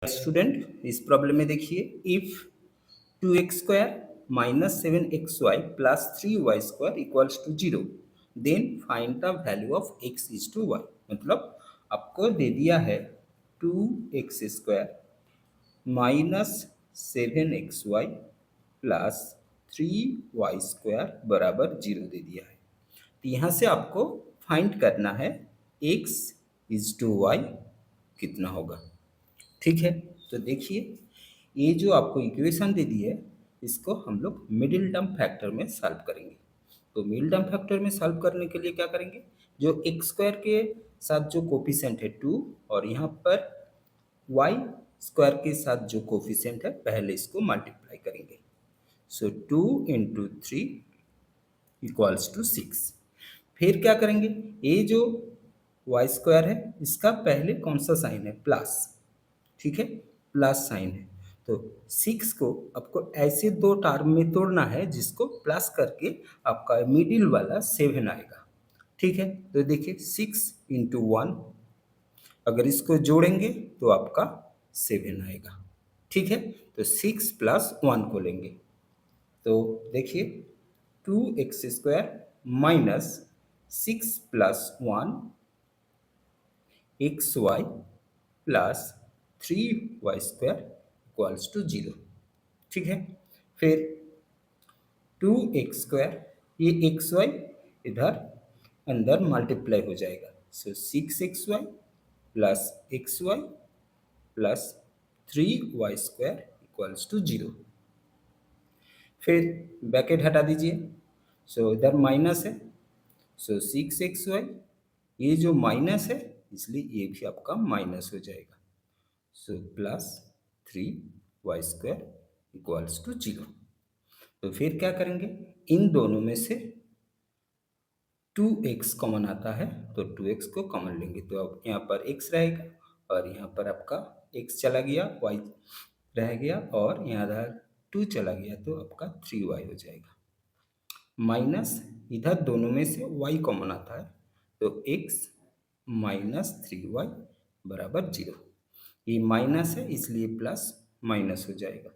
Student इस problem में देखिए, if 2x² minus 7xy plus 3y² equals to 0, then find the value of x is to y। मतलब आपको दे दिया है 2x² minus 7xy plus 3y² बराबर 0 दे दिया है। तो यहाँ से आपको फाइंड करना है x इज टू y कितना होगा। ठीक है, तो देखिए ये जो आपको इक्वेशन दे दी है इसको हम लोग मिडिल टर्म फैक्टर में सॉल्व करेंगे। तो मिडिल टर्म फैक्टर में सॉल्व करने के लिए क्या करेंगे, जो एक्स स्क्वायर के साथ जो कोफिशिएंट है 2 और यहाँ पर वाई स्क्वायर के साथ जो कोफिशिएंट है पहले इसको मल्टीप्लाई करेंगे। सो 2 इंटू 3 इक्वल्स टू 6। फिर क्या करेंगे, ये जो वाई स्क्वायर है इसका पहले कौन सा साइन है, प्लस। ठीक है, प्लस साइन है तो 6 को आपको ऐसे दो टर्म में तोड़ना है जिसको प्लस करके आपका मिडिल वाला 7 आएगा। ठीक है, तो देखिए 6 इंटू 1, अगर इसको जोड़ेंगे तो आपका 7 आएगा। ठीक है, तो 6 प्लस 1 को लेंगे तो देखिए 2x² minus 6 plus 1 xy plus 3y² equals to 0। ठीक है, फिर 2x², ये xy इधर अंदर मल्टीप्लाई हो जाएगा। So 6xy plus xy plus 3y² equals to 0। फिर ब्रैकेट हटा दीजिए, सो इधर माइनस है, सो 6xy, ये जो माइनस है इसलिए ये भी आपका माइनस हो जाएगा। So plus 3y² equals to 0। तो फिर क्या करेंगे, इन दोनों में से 2x कॉमन आता है तो 2x को कॉमन लेंगे तो अब यहाँ पर x रहेगा और यहाँ पर आपका x चला गया, y रह गया और यहाँ इधर 2 चला गया तो आपका 3y हो जाएगा। माइनस इधर दोनों में से y कॉमन आता है तो x माइनस 3y बराबर 0। ये माइनस है इसलिए प्लस माइनस हो जाएगा।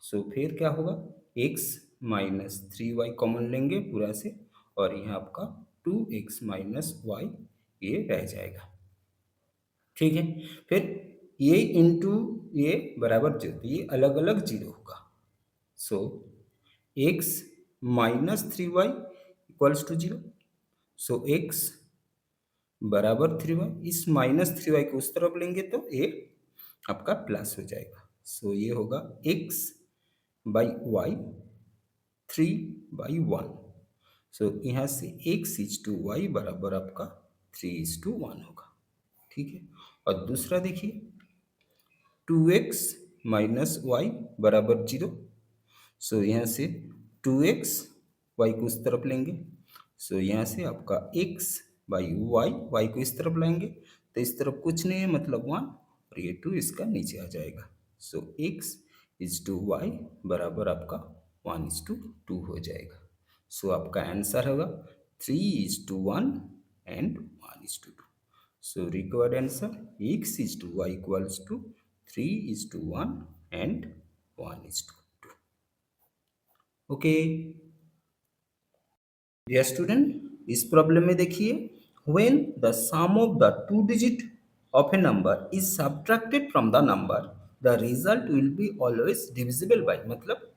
सो फिर क्या होगा, x माइनस 3y कॉमन लेंगे पूरा से और यहाँ आपका 2x माइनस y ये रह जाएगा। ठीक है, फिर ये इंटू ये बराबर 0, ये अलग अलग 0 होगा। So x minus 3y equals to 0। So x बराबर 3y, इस माइनस 3y को उस तरफ लेंगे तो ये आपका प्लस हो जाएगा। सो ये होगा x बाई वाई 3/1। सो यहाँ से x इज टू वाई बराबर आपका 3:1 होगा। ठीक है, और दूसरा देखिए 2x माइनस वाई बराबर 0। सो यहाँ से 2x y को उस तरफ लेंगे, सो यहाँ से आपका x बाई वाई को इस तरफ लाएंगे तो इस तरफ कुछ नहीं है मतलब 1 और ये 2 इसका नीचे आ जाएगा। सो x इज टू वाई बराबर आपका 1:2 हो जाएगा। सो आपका आंसर होगा 3:1 and 1:2। So required answer x is to y equals to 3:1 and 1:2। Okay dear student, इस प्रॉब्लम में देखिए, when the sum of the two digit of a number is subtracted from the number the result will be always divisible by. मतलब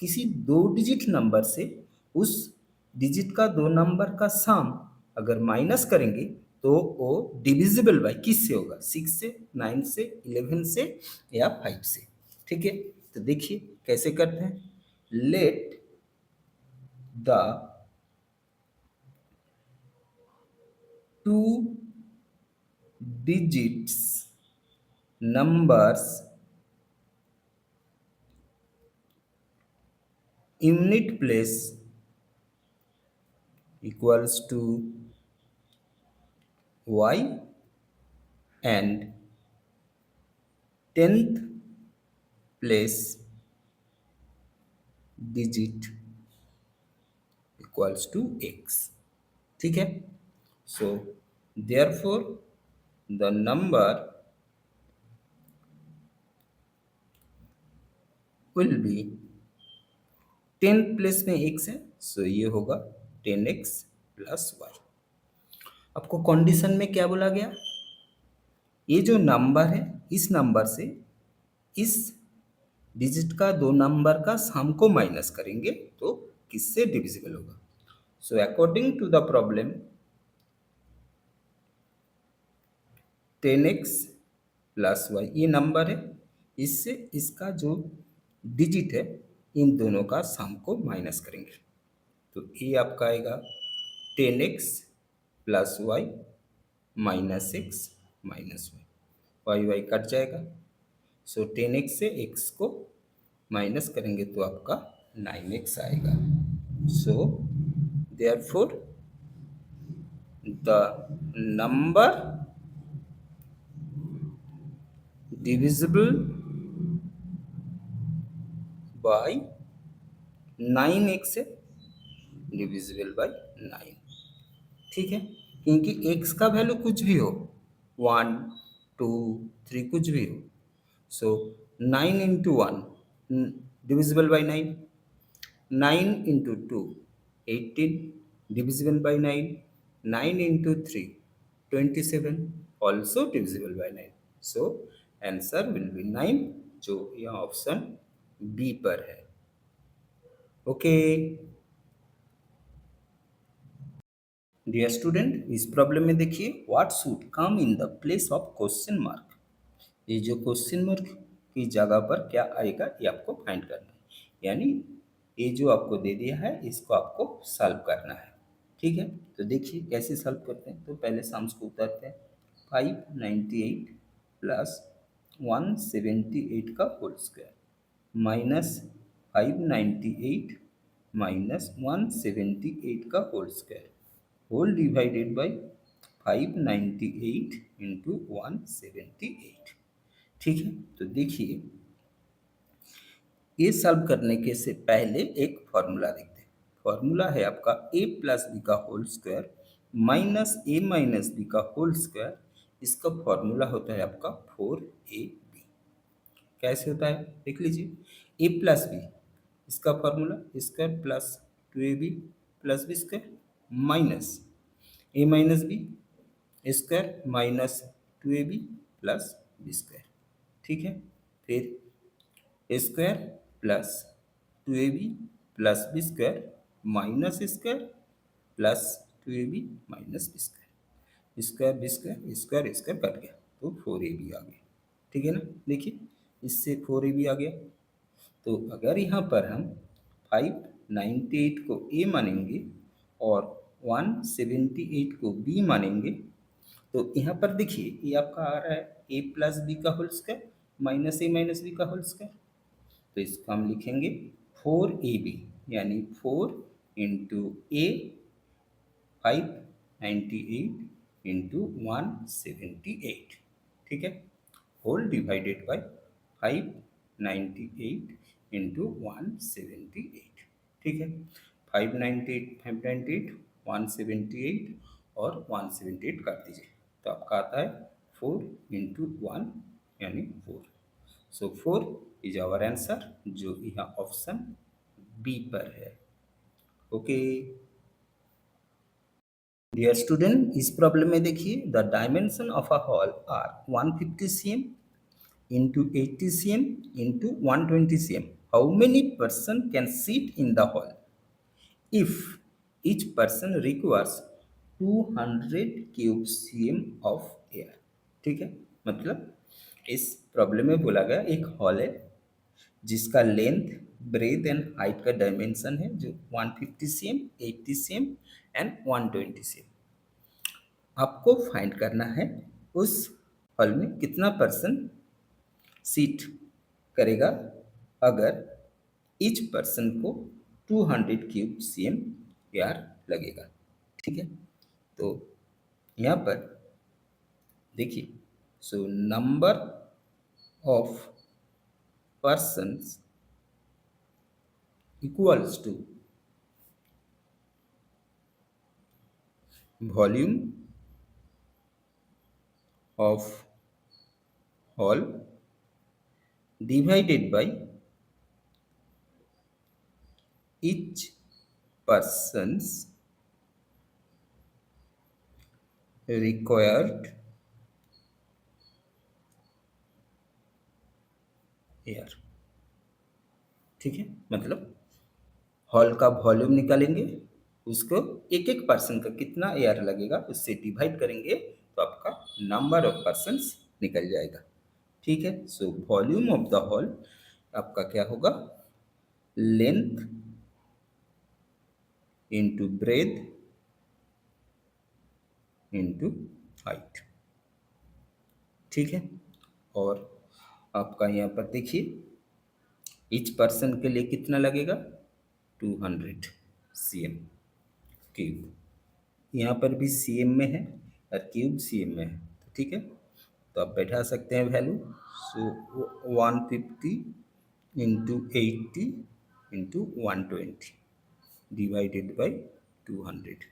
किसी दो digit number से उस digit का दो नंबर का सम अगर माइनस करेंगे तो वो डिविजिबल बाय किससे होगा, 6 से, 9 से, 11 से या 5 से। ठीक है, तो देखिए कैसे करते हैं, let the two digits numbers unit place equals to y and 10th place digit equals to x। ठीक है, so therefore the number will be 10 place में x है, सो ये होगा 10x प्लस वाई। आपको कंडीशन में क्या बोला गया, ये जो नंबर है इस नंबर से इस डिजिट का दो नंबर का सम को माइनस करेंगे तो किससे डिविजिबल होगा। So according to the problem 10x plus y ये नंबर है, इससे इसका जो डिजिट है इन दोनों का सम को माइनस करेंगे तो ये आपका आएगा 10x plus y minus x minus y, y y cut जाएगा। सो 10x से x को माइनस करेंगे तो आपका 9x आएगा। So therefore the number divisible by 9x है, डिविजिबल बाय 9, ठीक है, क्योंकि x का वैल्यू कुछ भी हो 1 2 3 कुछ भी हो। सो 9 into 1 divisible by 9, 9 into 2 18 divisible by 9, 9 into 3 27 also divisible by 9। So answer will be 9, जो यह ऑप्शन बी पर है। ओके डियर स्टूडेंट, इस प्रॉब्लम में देखिए what should come in the place of question mark. ये जो क्वेश्चन मार्क की जगह पर क्या आएगा ये आपको फाइंड करना है, यानी ये जो आपको दे दिया है इसको आपको सॉल्व करना है। ठीक है, तो देखिए कैसे सॉल्व करते हैं। तो पहले सम्स को उतारते हैं। 598 प्लस 178 का होल स्क्वायर माइनस 598 माइनस 178 का whole square whole divided by 598 into 178। ठीक है, तो देखिए ये सॉल्व करने के से पहले एक फॉर्मूला देखते हैं। फॉर्मूला है आपका a प्लस बी का whole square minus a minus B का होल स्क्वायर। इसका फॉर्मूला होता है आपका 4ab। कैसे होता है देख लीजिए। a प्लस बी इसका formula square plus 2ab plus b square minus a minus b square minus 2ab plus b square. ठीक है, फिर square plus 2ab plus b square minus square plus 2ab minus b square, square b square square square cut गया तो 4ab आ गया। ठीक है ना, देखिए इससे 4ab आ गया। तो अगर यहाँ पर हम 598 को a मानेंगे और 178 को b मानेंगे तो यहाँ पर देखिए ये आपका आ रहा है a प्लस बी का whole square minus a minus B का होल स्क्वायर। तो इसको हम लिखेंगे 4ab, यानी 4 इंटू ए 598 इंटू 178। ठीक है, होल डिवाइडेड बाय 598 इंटू 178। ठीक है, 598 178 और 178 काट दीजिए तो आपका आता है 4 इंटू 1 यानी 4। सो 4 इज आवर आंसर, जो यहाँ ऑप्शन बी पर है। ओके डियर स्टूडेंट, इस प्रॉब्लम में देखिए the dimension of a hall are 150 cm into 80 cm into 120 cm. How many person can sit in the hall if each person requires 200 cube cm of air? ठीक है, मतलब इस problem में बोला गया एक हॉल है जिसका लेंथ ब्रेथ एंड हाइट का डायमेंशन है जो 150 cm 80 cm एंड 120 cm। आपको फाइंड करना है उस हॉल में कितना पर्सन सीट करेगा अगर ईच पर्सन को 200 क्यूब cm एयर लगेगा। ठीक है, तो यहाँ पर देखिए so number of persons equals to volume of hall divided by each person's required air। ठीक है, मतलब हॉल का वॉल्यूम निकालेंगे, उसको एक एक पर्सन का कितना एयर लगेगा उससे डिवाइड करेंगे तो आपका नंबर ऑफ पर्सन्स निकल जाएगा। ठीक है, so volume of the hall आपका क्या होगा, length into breadth into height. ठीक है, और आपका यहाँ पर देखिए ईच पर्सन के लिए कितना लगेगा, 200 cm क्यूब। यहाँ पर भी cm में है और क्यूब cm में है, तो ठीक है, तो आप बैठा सकते हैं value. So 150 into 80 into 120 divided by 200।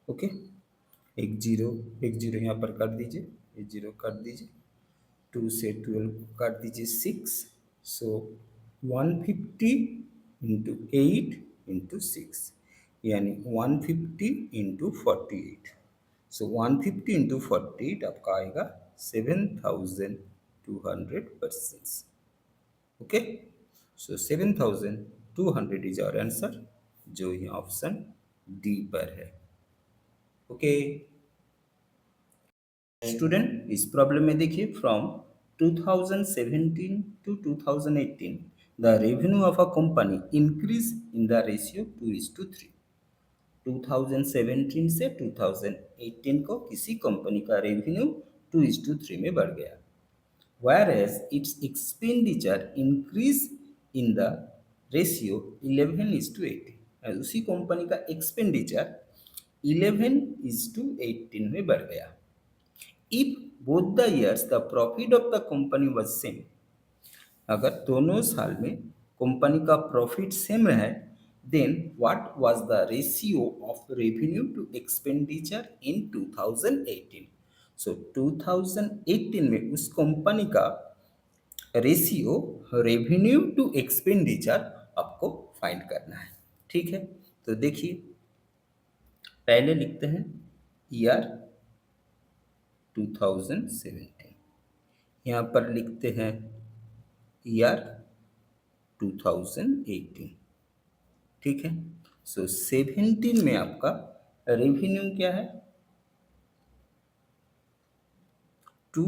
Okay, एक जीरो यहाँ पर कर दीजिए, एक जीरो कर दीजिए, 2 से 12 काट दीजिए 6। सो 150 इंटू 8 इंटू 6 यानी 150 इंटू 48। सो 150 इंटू 48 आपका आएगा 7200 persons. Okay, so 7200 is our answer, जो ये ऑप्शन डी पर है। ओके स्टूडेंट, इस प्रॉब्लम में देखिए from 2017 to 2018 the revenue of a company increase in the ratio 2:3। 2017 से 2018 को किसी कंपनी का रेवेन्यू 2:3 में बढ़ गया, whereas its expenditure increase in the ratio 11:18। उसी कंपनी का एक्सपेंडिचर 11:18 में बढ़ गया। If both the years the profit of the company was same, अगर दोनों साल में कंपनी का प्रॉफिट सेम रहे, then what was the ratio of revenue to expenditure in 2018। So 2018 में उस कंपनी का रेशियो रेवेन्यू टू एक्सपेंडिचर आपको फाइंड करना है। ठीक है, तो देखिए पहले लिखते हैं ईयर 2017, यहाँ पर लिखते हैं ईयर 2018। ठीक है, सो 17 में आपका रेवेन्यू क्या है, 2,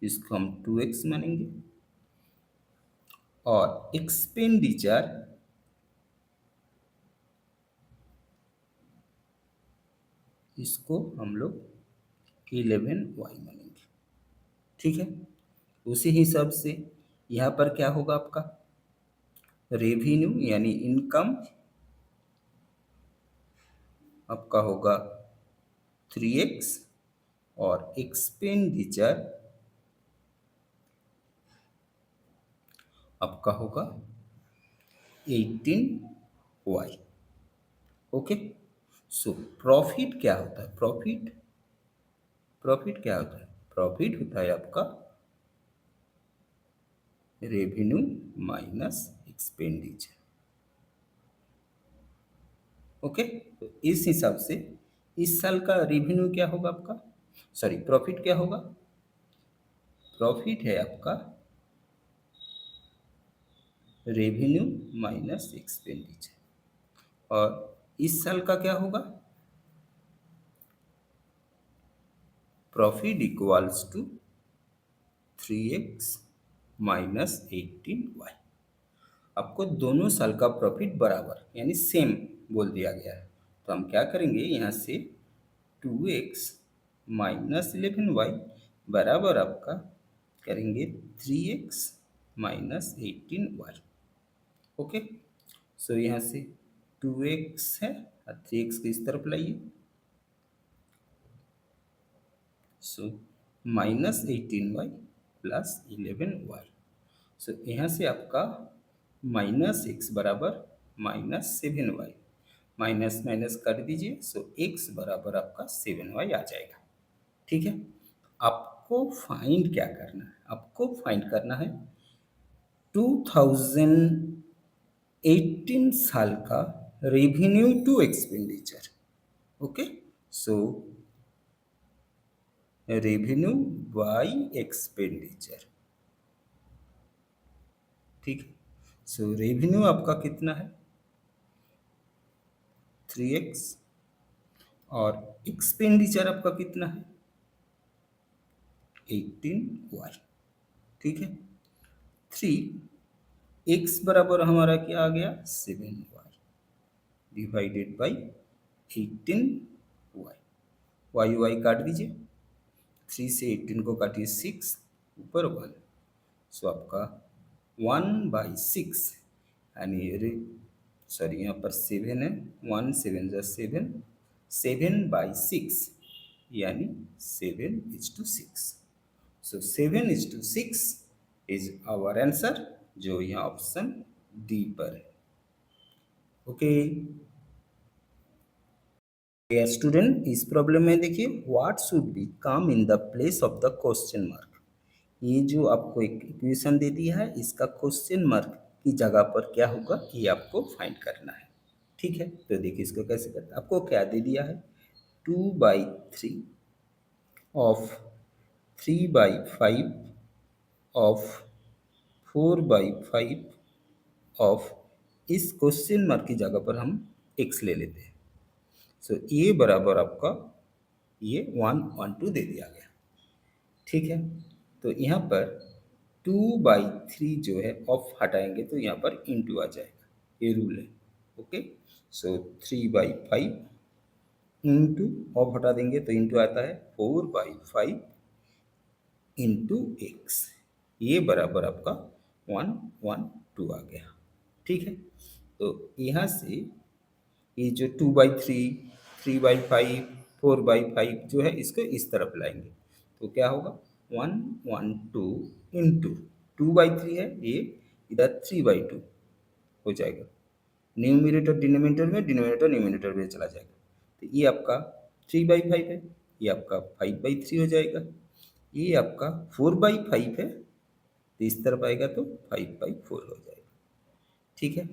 इसको हम 2x मानेंगे, और एक्सपेंडिचर इसको हम लोग 11y मानेंगे। ठीक है, उसी हिसाब से यहाँ पर क्या होगा आपका रेवेन्यू यानी इनकम आपका होगा 3x और एक्सपेंडिचर आपका होगा 18y। ओके, सो प्रॉफिट क्या होता है, प्रॉफिट क्या होता है, प्रॉफिट होता है आपका रेवेन्यू माइनस एक्सपेंडिचर। ओके, तो इस हिसाब से इस साल का रेवेन्यू क्या होगा आपका, सॉरी प्रॉफिट क्या होगा, प्रॉफिट है आपका रेवेन्यू माइनस एक्सपेंडिचर, और इस साल का क्या होगा, profit equals to 3x minus 18y। आपको दोनों साल का प्रॉफिट बराबर यानी सेम बोल दिया गया है, तो हम क्या करेंगे यहाँ से 2x माइनस 11y बराबर आपका करेंगे 3x माइनस 18y। ओके, सो यहाँ से 2x है और 3x को इस तरफ लाइए, so minus 18y plus 11y। सो यहाँ से आपका माइनस एक्स बराबर माइनस 7y, माइनस माइनस कर दीजिए, सो x बराबर आपका 7y आ जाएगा। ठीक है, आपको फाइंड क्या करना है, आपको फाइंड करना है 2000 18 साल का revenue to expenditure. Okay, so revenue by expenditure, ठीक है। सो रेवेन्यू आपका कितना है 3x, और एक्सपेंडिचर आपका कितना है 18y, ठीक है। 3x बराबर हमारा क्या आ गया 7y divided by 18y, Y Y काट दीजिए, 3 से 18 को काटिए 6, ऊपर 1, सो आपका 1/6, यानी सॉरी यहाँ पर 7 है, 1 7 जा 7, 7/6 यानी 7:6। सो 7:6 इज आवर आंसर, जो यहाँ ऑप्शन डी पर है। ओके स्टूडेंट, इस प्रॉब्लम में देखिए what should be come in the place of the question mark. ये जो आपको एक इक्वेशन दे दिया है, इसका क्वेश्चन मार्क की जगह पर क्या होगा ये आपको फाइंड करना है, ठीक है। तो देखिए इसको कैसे करते हैं, आपको क्या दे दिया है 2/3 ऑफ 3/5 ऑफ 4/5 ऑफ, इस क्वेश्चन मार्क की जगह पर हम x ले लेते हैं। सो ये बराबर आपका ये 112 दे दिया गया, ठीक है। तो यहाँ पर 2/3 जो है ऑफ हटाएंगे तो यहाँ पर इंटू आ जाएगा, ये रूल है। ओके, सो 3/5 इंटू, ऑफ हटा देंगे तो इंटू आता है 4/5 इंटू एक्स, ये बराबर आपका 112 आ गया, ठीक है। तो यहाँ से ये जो 2/3, 3/5, 4/5 जो है इसको इस तरफ लाएंगे तो क्या होगा 112 इंटू 2/3 है ये, इधर 3/2 हो जाएगा, न्यूमिनेटर डिनोमिनेटर में, डिनोमिनेटर न्यूमिनेटर में चला जाएगा, तो ये आपका 3/5 है, ये आपका 5/3 हो जाएगा, ये आपका 4/5 है, तो इस तरफ आएगा तो 5/4 हो जाएगा, ठीक है।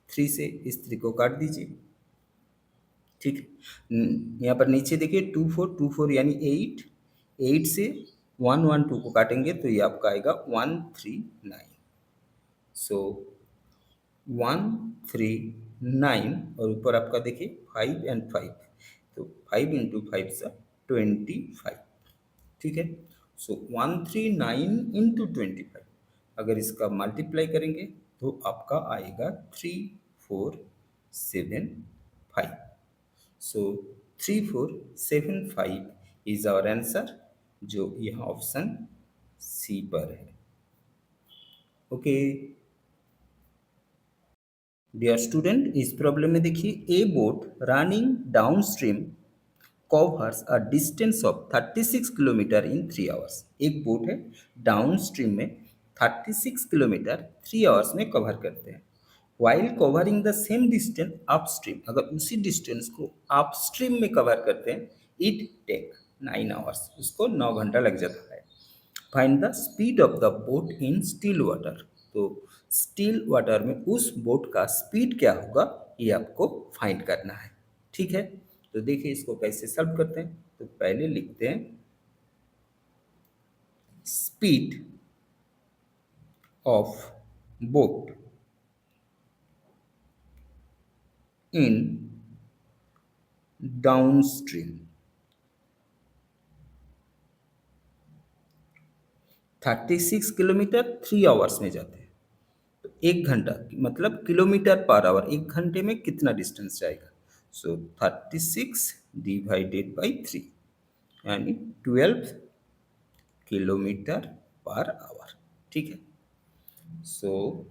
3 से इस 3 को काट दीजिए, ठीक है। यहाँ पर नीचे देखिए 2 4 यानी 8, 8 से 112 को काटेंगे तो ये आपका आएगा 139, सो 139, और ऊपर आपका देखिए 5 एंड 5, तो 5 इंटू 5 सा 25, ठीक है। सो 139 इंटू 25, अगर इसका मल्टीप्लाई करेंगे तो आपका आएगा 3475, सो 3475 इज आवर आंसर, जो यहाँ ऑप्शन सी पर है। ओके डियर स्टूडेंट, इस प्रॉब्लम में देखिए ए boat running down stream covers a distance of 36 kilometre in 3 hours. एक बोट है डाउन स्ट्रीम में 36 किलोमीटर 3 आवर्स में कवर करते हैं। While covering the same distance upstream, अगर उसी डिस्टेंस को अपस्ट्रीम में कवर करते हैं इट टेक 9 आवर्स, उसको 9 घंटा लग जाता है। Find the speed of the boat in still water, तो स्टिल वाटर में उस बोट का स्पीड क्या होगा ये आपको फाइंड करना है, ठीक है। तो देखिए इसको कैसे सॉल्व करते हैं, तो पहले लिखते हैं speed of boat in downstream, 36 kilometre 3 hours में जाते हैं, तो 1 घंटा मतलब किलोमीटर पर आवर, 1 घंटे में कितना डिस्टेंस जाएगा, सो 36 डिवाइडेड बाई 3 यानी 12 किलोमीटर पर आवर, ठीक है। So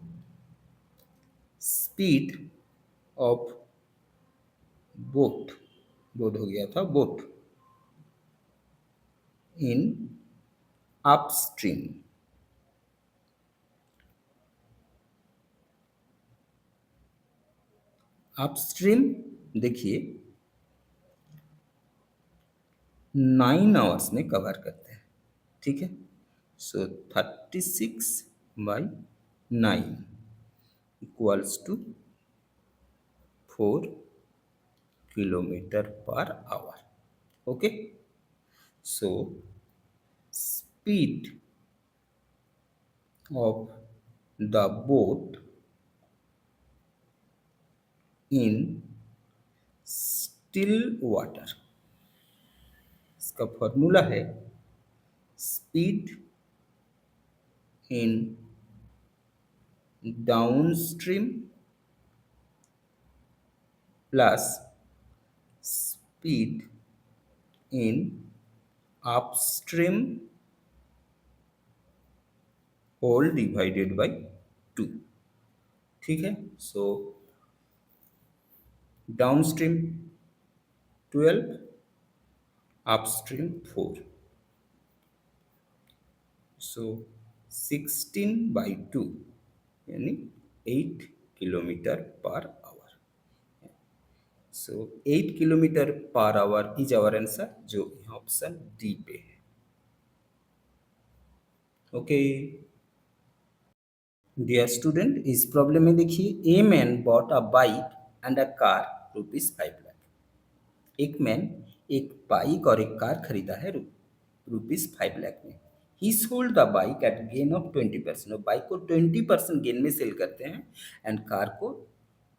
speed of boat, boat हो गया था बोट इन अपस्ट्रीम, अपस्ट्रीम देखिए 9 आवर्स में कवर करते हैं, ठीक है। सो 36/9 equals to 4 kilometer per hour. Okay, so speed of the boat in still water, इसका फॉर्मूला है speed in downstream plus speed in upstream whole divided by 2. ठीक है, सो डाउनस्ट्रीम 12, अपस्ट्रीम 4, सो 16/2 यानी 8 kilometre per hour. So 8 kilometre per hour is our answer, जो option D पे है. Okay dear student, इस problem में देखिए, a man bought a bike and a car ₹5 lakh. एक मैन एक बाइक और एक कार खरीदा है ₹5 लाख में. He sold the bike at gain of 20%. और बाइक को 20% गेन में सेल करते हैं एंड कार को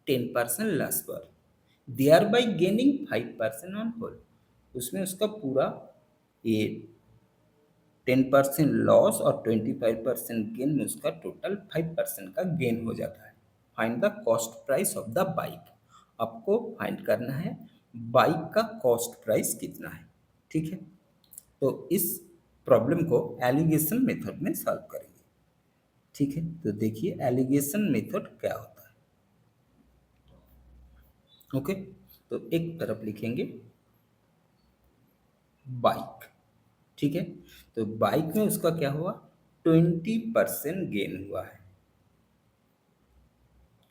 10% लॉस पर, they are by gaining 5% on whole. उसमें उसका पूरा ये 10% लॉस और 25% गेन में उसका टोटल 5% का गेन हो जाता है. Find the cost price of the bike. आपको फाइंड करना है बाइक का कॉस्ट प्राइस कितना है. ठीक है, तो इस प्रॉब्लम को एलिगेशन मेथड में सॉल्व करेंगे. ठीक है, तो देखिए एलिगेशन मेथड क्या होता है. ओके, तो एक तरफ लिखेंगे बाइक. ठीक है, तो बाइक में उसका क्या हुआ, 20% गेन हुआ है,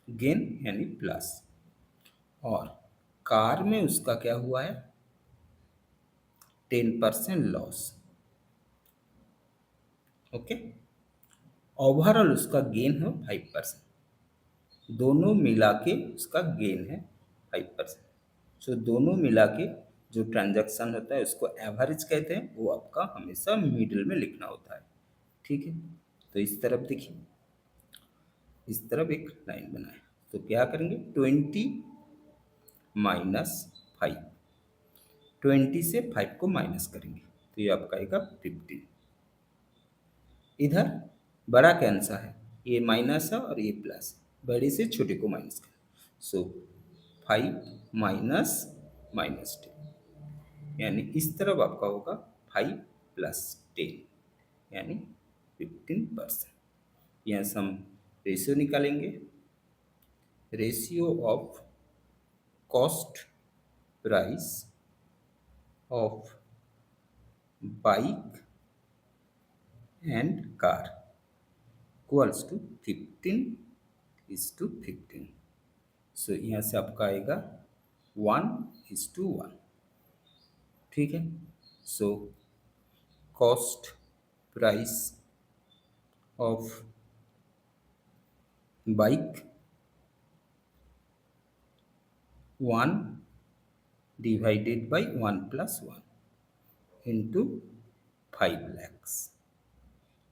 गेन यानी प्लस. और कार में उसका क्या हुआ है, 10% लॉस. ओके, ओवरऑल उसका गेन है 5%. दोनों मिला के उसका गेन है 5%. सो दोनों मिला के जो ट्रांजैक्शन होता है उसको एवरेज कहते हैं. वो आपका हमेशा मिडिल में लिखना होता है. ठीक है, तो इस तरफ देखिए, इस तरफ एक लाइन बनाए तो क्या करेंगे, 20 माइनस 5, 20 से 5 को माइनस करेंगे तो ये आपका आएगा 15. इधर बड़ा कैंसा है, ये माइनस है और ये प्लस है, बड़े से छोटे को माइनस करें. सो 5 माइनस -10 यानी इस तरफ आपका होगा 5 प्लस 10 यानी 15%. यहाँ से हम रेशियो निकालेंगे, ratio of cost price of bike and car equals to 15:15. So यहाँ से आपका आएगा 1:1. ठीक है, so cost price of bike 1 divided by 1+1 into 5 lakhs.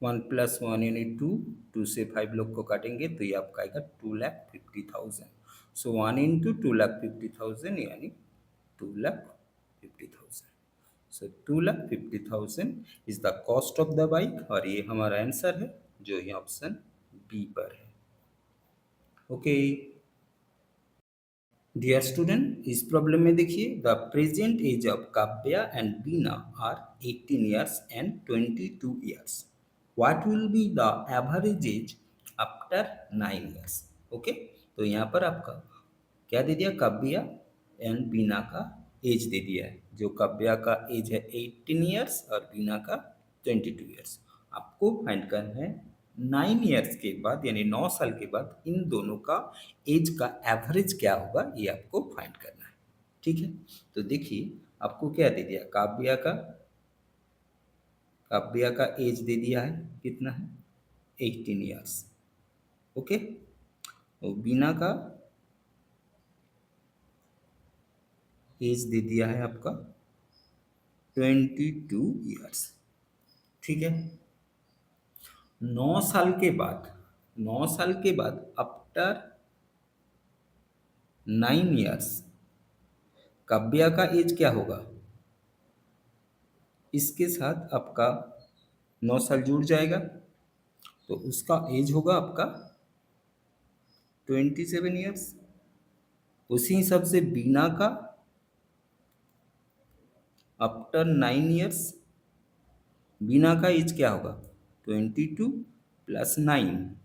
1+1 यानी 2, 2 से 5 लोग को काटेंगे तो ये आपका आएगा 2,50,000. सो 1 इंटू 2,50,000 यानी 2,50,000. सो 2,50,000 is the cost of the bike और ये हमारा आंसर है जो ये ऑप्शन बी पर है. ओके डियर स्टूडेंट, इस प्रॉब्लम में देखिए, the present age of Kavya and Bina are 18 years and 22 years. What will be the average age after 9 years. Okay, तो यहाँ पर आपका क्या दे दिया, काव्या एंड बीना का एज दे दिया है. जो काव्या का एज है 18 years और बीना का 22 years. आपको फाइंड करना है 9 years के बाद यानी 9 साल के बाद इन दोनों का एज का एवरेज क्या होगा, ये आपको फाइंड करना है. ठीक है, तो देखिए आपको क्या दे दिया, काव्या का एज दे दिया है, कितना है 18 years. ओके, तो बीना का एज दे दिया है आपका 22 ईयर्स। ठीक है। 9 साल के बाद आफ्टर 9 ईयर्स काव्या का एज क्या होगा? इसके साथ आपका 9 साल जुड़ जाएगा, तो उसका एज होगा आपका 27 ईयर्स। उसी हिसाब से बीना का आफ्टर 9 ईयर्स बीना का एज क्या होगा? 22 + 9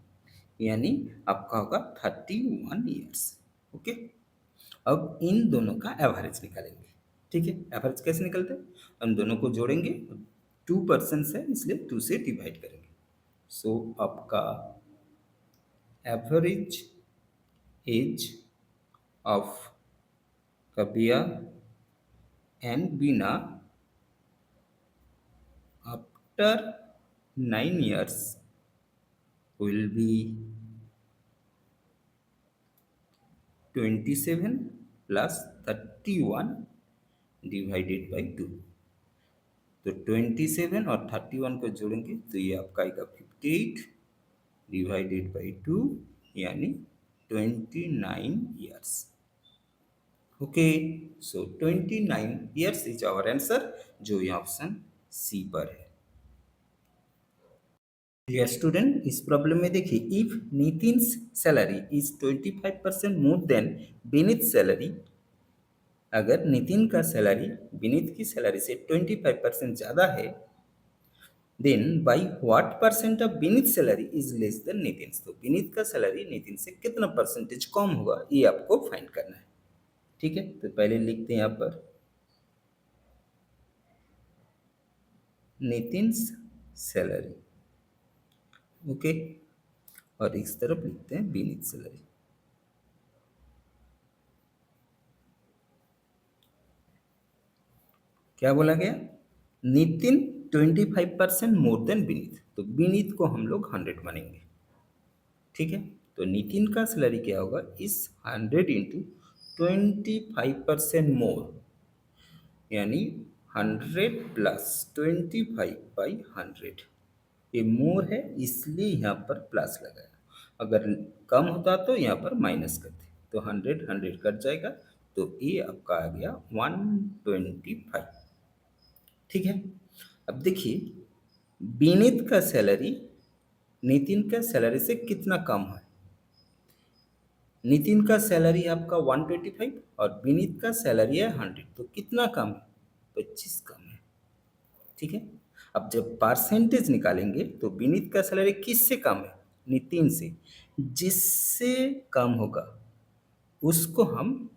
यानी आपका होगा 31 ईयर्स। ओके। अब इन दोनों का एवरेज निकालेंगे। ठीक है। एवरेज कैसे निकलते हैं? हम दोनों को जोड़ेंगे, 2% है इसलिए 2 से डिवाइड करेंगे। सो आपका average age of Kabia and Bina after 9 years will be 27 + 31 divided by 2। तो 27 और 31 को जोड़ेंगे तो ये आपका आएगा 58 डिवाइडेड बाई 2 यानी 29 years. Okay. So 29 years is our answer, जो ये ऑप्शन सी पर है। डियर स्टूडेंट, इस प्रॉब्लम में देखिए, if Nitin salary is 25% more than Vineet salary, अगर नितिन का सैलरी विनीत की सैलरी से 25% ज़्यादा है, then by what percent of Vineet salary is less than Nitin. तो विनीत का सैलरी नितिन से कितना परसेंटेज कम होगा, ये आपको फाइंड करना है। ठीक है। तो पहले लिखते हैं यहाँ पर नितिन सैलरी। ओके। और इस तरफ लिखते हैं विनीत सैलरी। क्या बोला गया? नितिन 25% मोर देन विनीत, तो विनीत को हम लोग 100 मानेंगे। ठीक है। तो नितिन का सैलरी क्या होगा? इस 100 इंटू 25% मोर यानी 100 + 25/100। ये मोर है इसलिए यहाँ पर प्लस लगाया, अगर कम होता तो यहाँ पर माइनस करते। तो 100 कट जाएगा, तो ये आपका आ गया 125। ठीक है। अब देखिए, विनीत का सैलरी नितिन का सैलरी से कितना कम है? नितिन का सैलरी आपका 125 और विनीत का सैलरी है 100, तो कितना कम है? 25 कम है। ठीक है। अब जब परसेंटेज निकालेंगे तो विनीत का सैलरी किससे कम है? नितिन से। जिससे कम होगा उसको हम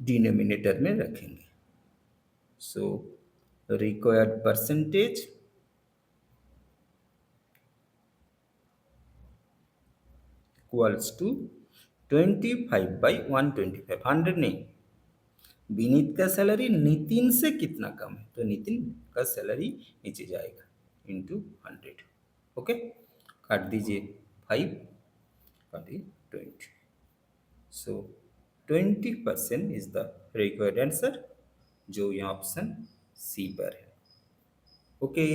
डिनोमिनेटर में रखेंगे। So required percentage equals to 25/125। 100 नहीं, विनीत का सैलरी नितिन से कितना कम है, तो नितिन का सैलरी नीचे जाएगा इंटू 100। ओके। काट दीजिए 5, काटिए 20। सो 20% इज द रिक्वायर्ड आंसर, जो यहाँ ऑप्शन सी पर है। ओके।